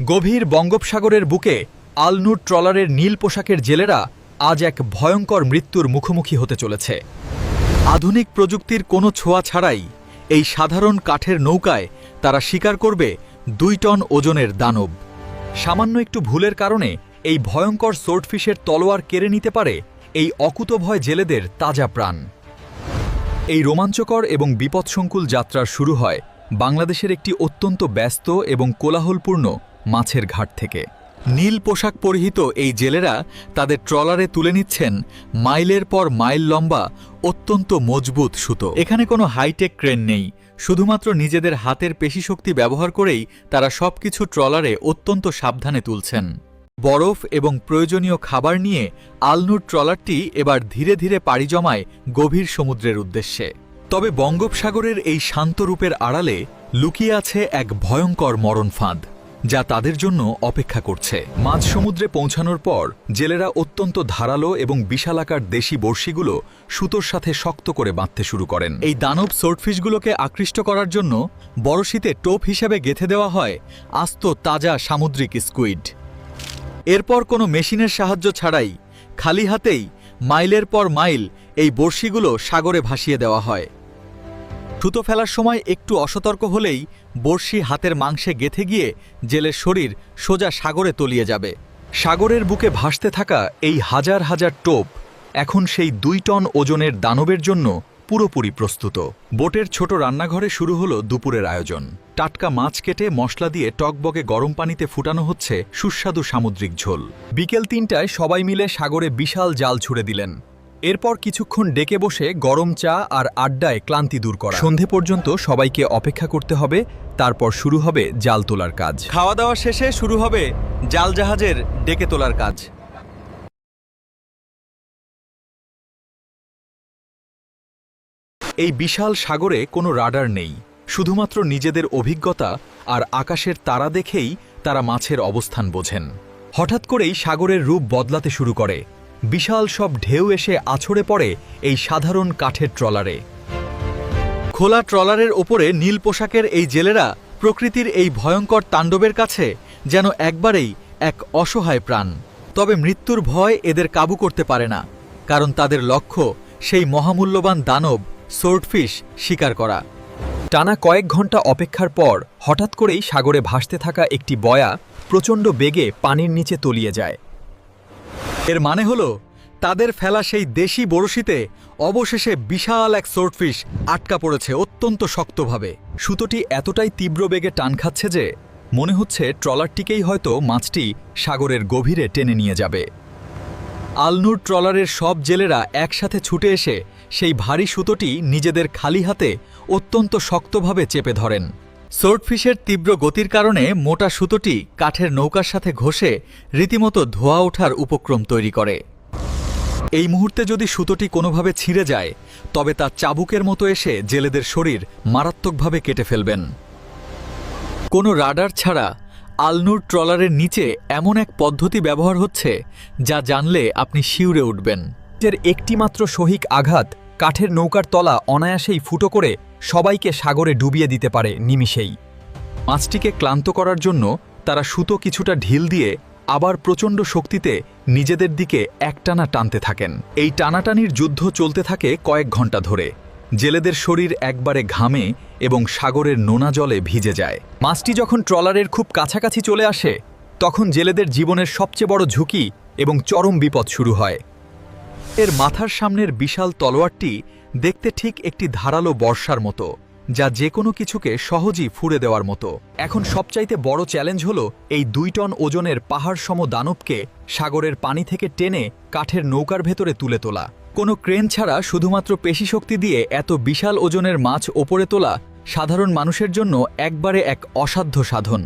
গভীর বঙ্গোপসাগরের বুকে আলনুর ট্রলারের নীল পোশাকের জেলেরা আজ এক ভয়ঙ্কর মৃত্যুর মুখোমুখি হতে চলেছে। আধুনিক প্রযুক্তির কোনো ছোঁয়া ছাড়াই এই সাধারণ কাঠের নৌকায় তারা শিকার করবে 2 টন ওজনের দানব। সামান্য একটু ভুলের কারণে এই ভয়ঙ্কর সোর্ডফিশের তলোয়ার কেড়ে নিতে পারে এই অকুতভয় জেলেদের তাজা প্রাণ। এই রোমাঞ্চকর এবং বিপদসংকুল যাত্রার শুরু হয় বাংলাদেশের একটি অত্যন্ত ব্যস্ত এবং কোলাহলপূর্ণ মাছের ঘাট থেকে। নীল পোশাক পরিহিত এই জেলেরা তাদের ট্রলারে তুলে নিচ্ছেন মাইলের পর মাইল লম্বা অত্যন্ত মজবুত সুতো। এখানে কোনো হাইটেক ক্রেন নেই, শুধুমাত্র নিজেদের হাতের পেশিশক্তি ব্যবহার করেই তারা সবকিছু ট্রলারে অত্যন্ত সাবধানে তুলছেন। বরফ এবং প্রয়োজনীয় খাবার নিয়ে আলনুর ট্রলারটি এবার ধীরে ধীরে পাড়ি জমায় গভীর সমুদ্রের উদ্দেশ্যে। তবে বঙ্গোপসাগরের এই শান্ত রূপের আড়ালে লুকিয়ে আছে এক ভয়ঙ্কর মরণ ফাঁদ, যা তাদের জন্য অপেক্ষা করছে। মাঝ সমুদ্রে পৌঁছানোর পর জেলেরা অত্যন্ত ধারালো এবং বিশালাকার দেশি বড়শিগুলো সুতোর সাথে শক্ত করে বাঁধতে শুরু করেন। এই দানব সোর্ডফিশগুলোকে আকৃষ্ট করার জন্য বড়শিতে টোপ হিসেবে গেঁথে দেওয়া হয় আস্ত তাজা সামুদ্রিক স্কুইড। এরপর কোনো মেশিনের সাহায্য ছাড়াই খালি হাতেই মাইলের পর মাইল এই বড়শিগুলো সাগরে ভাসিয়ে দেওয়া হয়। সুতো ফেলার সময় একটু অসতর্ক হলেই বড়শি হাতের মাংসে গেঁথে গিয়ে জেলের শরীর সোজা সাগরে তলিয়ে যাবে। সাগরের বুকে ভাসতে থাকা এই হাজার হাজার টোপ এখন সেই 2 টন ওজনের দানবের জন্য পুরোপুরি প্রস্তুত। বোটের ছোট রান্নাঘরে শুরু হলো দুপুরের আয়োজন। টাটকা মাছ কেটে মশলা দিয়ে টকবগে গরম পানিতে ফুটানো হচ্ছে সুস্বাদু সামুদ্রিক ঝোল। বিকেল 3টায় সবাই মিলে সাগরে বিশাল জাল ছুড়ে দিলেন। এরপর কিছুক্ষণ ডেকে বসে গরম চা আর আড্ডায় ক্লান্তি দূর করা। সন্ধে পর্যন্ত সবাইকে অপেক্ষা করতে হবে, তারপর শুরু হবে জাল তোলার কাজ। খাওয়া দাওয়া শেষে শুরু হবে জাল জাহাজের ডেকে তোলার কাজ। এই বিশাল সাগরে কোনো রাডার নেই, শুধুমাত্র নিজেদের অভিজ্ঞতা আর আকাশের তারা দেখেই তারা মাছের অবস্থান বোঝেন। হঠাৎ করেই সাগরের রূপ বদলাতে শুরু করে। বিশাল সব ঢেউ এসে আছড়ে পড়ে এই সাধারণ কাঠের ট্রলারে। খোলা ট্রলারের ওপরে নীল পোশাকের এই জেলেরা প্রকৃতির এই ভয়ঙ্কর তাণ্ডবের কাছে যেন একবারেই এক অসহায় প্রাণ। তবে মৃত্যুর ভয় এদের কাবু করতে পারে না, কারণ তাদের লক্ষ্য সেই মহামূল্যবান দানব সোর্ডফিশ শিকার করা। টানা কয়েক ঘন্টা অপেক্ষার পর হঠাৎ করেই সাগরে ভাসতে থাকা একটি বয়া প্রচণ্ড বেগে পানির নিচে তলিয়ে যায়। এর মানে হলো তাদের ফেলা সেই দেশি বড়শিতে অবশেষে বিশাল এক সোর্ডফিশ আটকা পড়েছে অত্যন্ত শক্তভাবে। সুতোটি এতটাই তীব্র বেগে টান খাচ্ছে যে মনে হচ্ছে ট্রলারটিকেই হয়তো মাছটি সাগরের গভীরে টেনে নিয়ে যাবে। আলনুর ট্রলারের সব জেলেরা একসাথে ছুটে এসে সেই ভারী সুতোটি নিজেদের খালি হাতে অত্যন্ত শক্তভাবে চেপে ধরেন। সোর্ডফিশের তীব্র গতির কারণে মোটা সুতোটি কাঠের নৌকার সাথে ঘষে রীতিমতো ধোঁয়া ওঠার উপক্রম তৈরি করে। এই মুহূর্তে যদি সুতোটি কোনোভাবে ছিঁড়ে যায়, তবে তা চাবুকের মতো এসে জেলেদের শরীর মারাত্মকভাবে কেটে ফেলবেন। কোনো রাডার ছাড়া আলনুর ট্রলারের নিচে এমন এক পদ্ধতি ব্যবহার হচ্ছে যা জানলে আপনি শিউরে উঠবেন। এর একটিমাত্র সহিক আঘাত কাঠের নৌকার তলা অনায়াসেই ফুটো করে সবাইকে সাগরে ডুবিয়ে দিতে পারে নিমিষেই। মাছটিকে ক্লান্ত করার জন্য তারা সুতো কিছুটা ঢিল দিয়ে আবার প্রচণ্ড শক্তিতে নিজেদের দিকে একটানা টানতে থাকেন। এই টানাটানির যুদ্ধ চলতে থাকে কয়েক ঘন্টা ধরে। জেলেদের শরীর একবারে ঘামে এবং সাগরের নোনা জলে ভিজে যায়। মাছটি যখন ট্রলারের খুব কাছাকাছি চলে আসে, তখন জেলেদের জীবনের সবচেয়ে বড় ঝুঁকি এবং চরম বিপদ শুরু হয়। এর মাথার সামনের বিশাল তলোয়ারটি দেখতে ঠিক একটি ধারালো বর্ষার মতো, যা যে কোনো কিছুকে সহজেই ফুঁড়ে দেওয়ার মতো। এখন সবচাইতে বড় চ্যালেঞ্জ হলো এই 2 টন ওজনের পাহাড় সম দানবকে সাগরের পানি থেকে টেনে কাঠের নৌকার ভেতরে তুলে তোলা। কোনো ক্রেন ছাড়া শুধুমাত্র পেশিশক্তি দিয়ে এত বিশাল ওজনের মাছ ওপরে তোলা সাধারণ মানুষের জন্য একবারে এক অসাধ্য সাধন।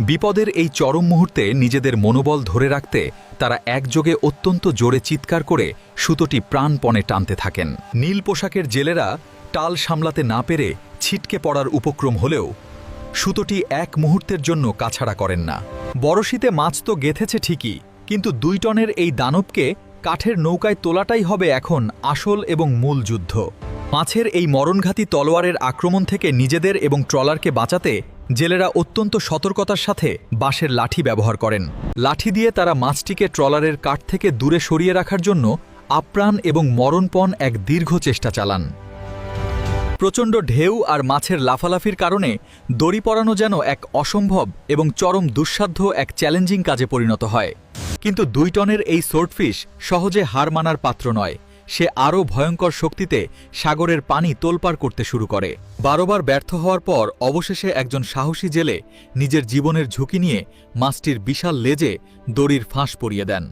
বিপদের এই চরম মুহূর্তে নিজেদের মনোবল ধরে রাখতে তারা একযোগে অত্যন্ত জোরে চিৎকার করে সুতোটি প্রাণপণে টানতে থাকেন। নীল পোশাকের জেলেরা টাল সামলাতে না পেরে ছিটকে পড়ার উপক্রম হলেও সুতোটি এক মুহূর্তের জন্য কাছাড়া করেন না। বড়শিতে মাছ তো গেঁথেছে ঠিকই, কিন্তু 2 টনের এই দানবকে কাঠের নৌকায় তোলাটাই হবে এখন আসল এবং মূল যুদ্ধ। মাছের এই মরণঘাতী তলোয়ারের আক্রমণ থেকে নিজেদের এবং ট্রলারকে বাঁচাতে জেলেরা অত্যন্ত সতর্কতার সাথে বাঁশের লাঠি ব্যবহার করেন। লাঠি দিয়ে তারা মাছটিকে ট্রলারের কাঠ থেকে দূরে সরিয়ে রাখার জন্য আপ্রাণ এবং মরণপণ এক দীর্ঘ চেষ্টা চালান। প্রচণ্ড ঢেউ আর মাছের লাফালাফির কারণে দড়ি পরানো যেন এক অসম্ভব এবং চরম দুঃসাধ্য এক চ্যালেঞ্জিং কাজে পরিণত হয়। কিন্তু 2 টনের এই সোর্ডফিশ সহজে হার মানার পাত্র নয়। সে আরও ভয়ঙ্কর শক্তিতে সাগরের পানি তোলপাড় করতে শুরু করে। 12 বার ব্যর্থ হওয়ার পর অবশেষে একজন সাহসী জেলে নিজের জীবনের ঝুঁকি নিয়ে মাছটির বিশাল লেজে দড়ির ফাঁস পরিয়ে দেন।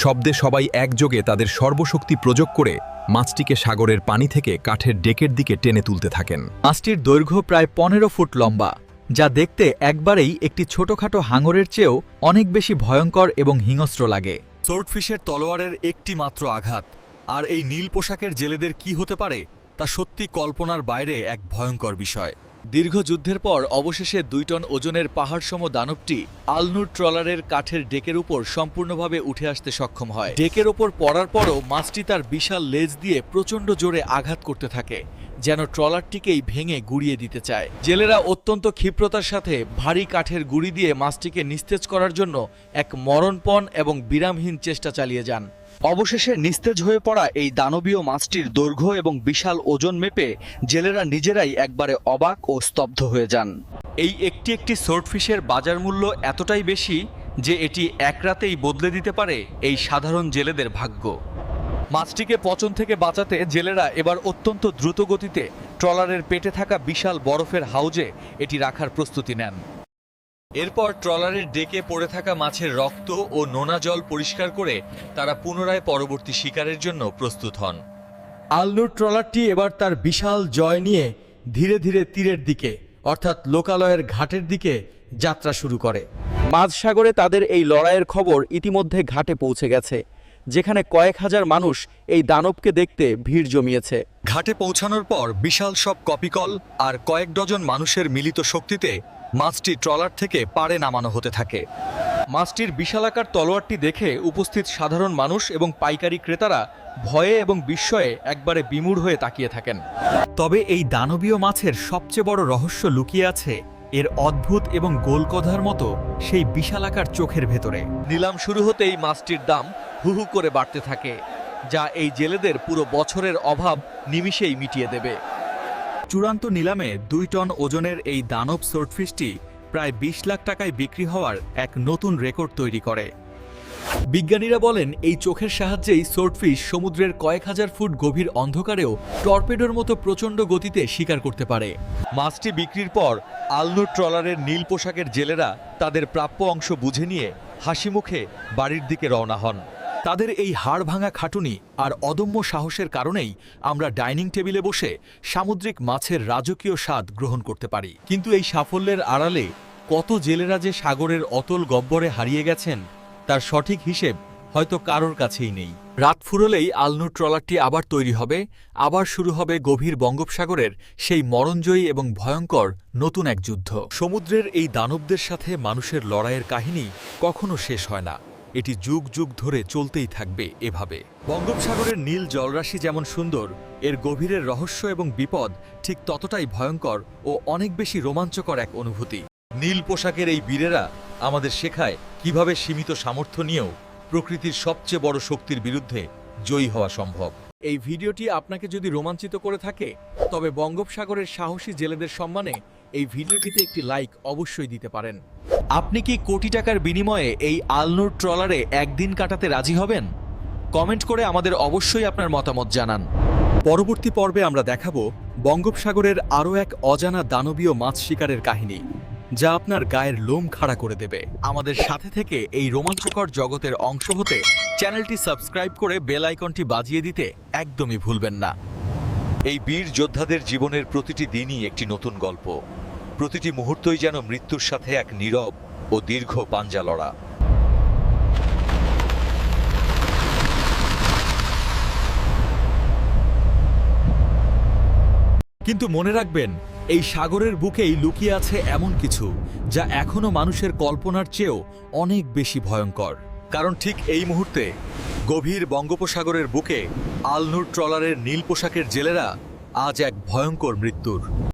শব্দে সবাই একযোগে তাদের সর্বশক্তি প্রয়োগ করে মাছটিকে সাগরের পানি থেকে কাঠের ডেকের দিকে টেনে তুলতে থাকেন। মাছটির দৈর্ঘ্য প্রায় 15 ফুট লম্বা, যা দেখতে একবারেই একটি ছোটখাটো হাঙরের চেয়েও অনেক বেশি ভয়ঙ্কর এবং হিংস্র লাগে। সোর্ডফিশের তলোয়ারের একটি মাত্র আঘাত আর এই নীল পোশাকের জেলেদের কি হতে পারে তা সত্যি কল্পনার বাইরে এক ভয়ঙ্কর বিষয়। দীর্ঘ যুদ্ধের পর অবশেষে 2 টন ওজনের পাহাড়সম দানবটি আলনুর ট্রলারের কাঠের ডেকের উপর সম্পূর্ণভাবে উঠে আসতে সক্ষম হয়। ডেকের ওপর পড়ার পরও মাছটি তার বিশাল লেজ দিয়ে প্রচণ্ড জোরে আঘাত করতে থাকে, যেন ট্রলারটিকেই ভেঙে গুড়িয়ে দিতে চায়। জেলেরা অত্যন্ত ক্ষিপ্রতার সাথে ভারী কাঠের গুড়ি দিয়ে মাছটিকে নিস্তেজ করার জন্য এক মরণপণ এবং বিরামহীন চেষ্টা চালিয়ে যান। অবশেষে নিস্তেজ হয়ে পড়া এই দানবীয় মাছটির দৈর্ঘ্য এবং বিশাল ওজন মেপে জেলেরা নিজেরাই একবারে অবাক ও স্তব্ধ হয়ে যান। এই একটি একটি সোর্ডফিশের বাজার মূল্য এতটাই বেশি যে এটি এক রাতেই বদলে দিতে পারে এই সাধারণ জেলেদের ভাগ্য। মাছটিকে পচন থেকে বাঁচাতে জেলেরা এবার অত্যন্ত দ্রুত গতিতে ট্রলারের পেটে থাকা বিশাল বরফের হাউজে এটি রাখার প্রস্তুতি নেন। এরপর ট্রলারের ডেকে পড়ে থাকা মাছের রক্ত ও নোনা জল পরিষ্কার করে তারা পুনরায় পরবর্তী শিকারের জন্য প্রস্তুত হন। আলনুর ট্রলারটি এবার তার বিশাল জয় নিয়ে ধীরে ধীরে তীরের দিকে অর্থাৎ লোকালয়ের ঘাটের দিকে যাত্রা শুরু করে। মাঝ সাগরে তাদের এই লড়াইয়ের খবর ইতিমধ্যে ঘাটে পৌঁছে গেছে, যেখানে কয়েক হাজার মানুষ এই দানবকে দেখতে ভিড় জমিয়েছে। ঘাটে পৌঁছানোর পর বিশাল সব কপিকল আর কয়েক ডজন মানুষের মিলিত শক্তিতে মাছটি ট্রলার থেকে পাড়ে নামানো হতে থাকে। মাছটির বিশালাকার তলোয়ারটি দেখে উপস্থিত সাধারণ মানুষ এবং পাইকারি ক্রেতারা ভয়ে এবং বিস্ময়ে একবারে বিমূঢ় হয়ে তাকিয়ে থাকেন। তবে এই দানবীয় মাছের সবচেয়ে বড় রহস্য লুকিয়ে আছে এর অদ্ভুত এবং গোলকধার মতো সেই বিশালাকার চোখের ভেতরে। নিলাম শুরু হতেই মাছটির দাম হু হু করে বাড়তে থাকে, যা এই জেলেদের পুরো বছরের অভাব নিমিষেই মিটিয়ে দেবে। চূড়ান্ত নিলামে 2 টন ওজনের এই দানব সোর্ডফিশটি প্রায় 20 লাখ টাকায় বিক্রি হওয়ার এক নতুন রেকর্ড তৈরি করে। বিজ্ঞানীরা বলেন এই চোখের সাহায্যেই সোর্ডফিশ সমুদ্রের কয়েক হাজার ফুট গভীর অন্ধকারেও টর্পেডোর মতো প্রচণ্ড গতিতে শিকার করতে পারে। মাছটি বিক্রির পর আলনুর ট্রলারের নীল পোশাকের জেলেরা তাদের প্রাপ্য অংশ বুঝে নিয়ে হাসি মুখে বাড়ির দিকে রওনা হন। তাদের এই হাড় ভাঙা খাটুনি আর অদম্য সাহসের কারণেই আমরা ডাইনিং টেবিলে বসে সামুদ্রিক মাছের রাজকীয় স্বাদ গ্রহণ করতে পারি। কিন্তু এই সাফল্যের আড়ালে কত জেলেরা যে সাগরের অতল গহ্বরে হারিয়ে গেছেন তার সঠিক হিসেব হয়তো কারোর কাছেই নেই। রাত ফুরলেই আলনুর ট্রলারটি আবার তৈরি হবে, আবার শুরু হবে গভীর বঙ্গোপসাগরের সেই মরণজয়ী এবং ভয়ঙ্কর নতুন এক যুদ্ধ। সমুদ্রের এই দানবদের সাথে মানুষের লড়াইয়ের কাহিনী কখনো শেষ হয় না, এটি যুগ যুগ ধরে চলতেই থাকবে এভাবে। বঙ্গোপসাগরের নীল জলরাশি যেমন সুন্দর, এর গভীরের রহস্য এবং বিপদ ঠিক ততটাই ভয়ঙ্কর ও অনেক বেশি রোমাঞ্চকর এক অনুভূতি। নীল পোশাকের এই বীরেরা আমাদের শেখায় কিভাবে সীমিত সামর্থ্য নিয়েও প্রকৃতির সবচেয়ে বড় শক্তির বিরুদ্ধে জয়ী হওয়া সম্ভব। এই ভিডিওটি আপনাকে যদি রোমাঞ্চিত করে থাকে তবে বঙ্গোপসাগরের সাহসী জেলেদের সম্মানে এই ভিডিওটিতে একটি লাইক অবশ্যই দিতে পারেন। আপনি কি কোটি টাকার বিনিময়ে এই আলনুর ট্রলারে একদিন কাটাতে রাজি হবেন? কমেন্ট করে আমাদের অবশ্যই আপনার মতামত জানান। পরবর্তী পর্বে আমরা দেখাবো বঙ্গোপসাগরের আরও এক অজানা দানবীয় মাছ শিকারের কাহিনী, যা আপনার গায়ের লোম খাড়া করে দেবে। আমাদের সাথে থেকে এই রোমাঞ্চকর জগতের অংশ হতে চ্যানেলটি সাবস্ক্রাইব করে বেল আইকনটি বাজিয়ে দিতে একদমই ভুলবেন না। এই বীর যোদ্ধাদের জীবনের প্রতিটি দিনই একটি নতুন গল্প, প্রতিটি মুহূর্তই যেন মৃত্যুর সাথে এক নীরব ও দীর্ঘ পাঞ্জা লড়া। কিন্তু মনে রাখবেন, এই সাগরের বুকেই লুকিয়ে আছে এমন কিছু যা এখনো মানুষের কল্পনার চেয়েও অনেক বেশি ভয়ঙ্কর। কারণ ঠিক এই মুহূর্তে গভীর বঙ্গোপসাগরের বুকে আলনুর ট্রলারের নীল পোশাকের জেলেরা আজ এক ভয়ঙ্কর মৃত্যুর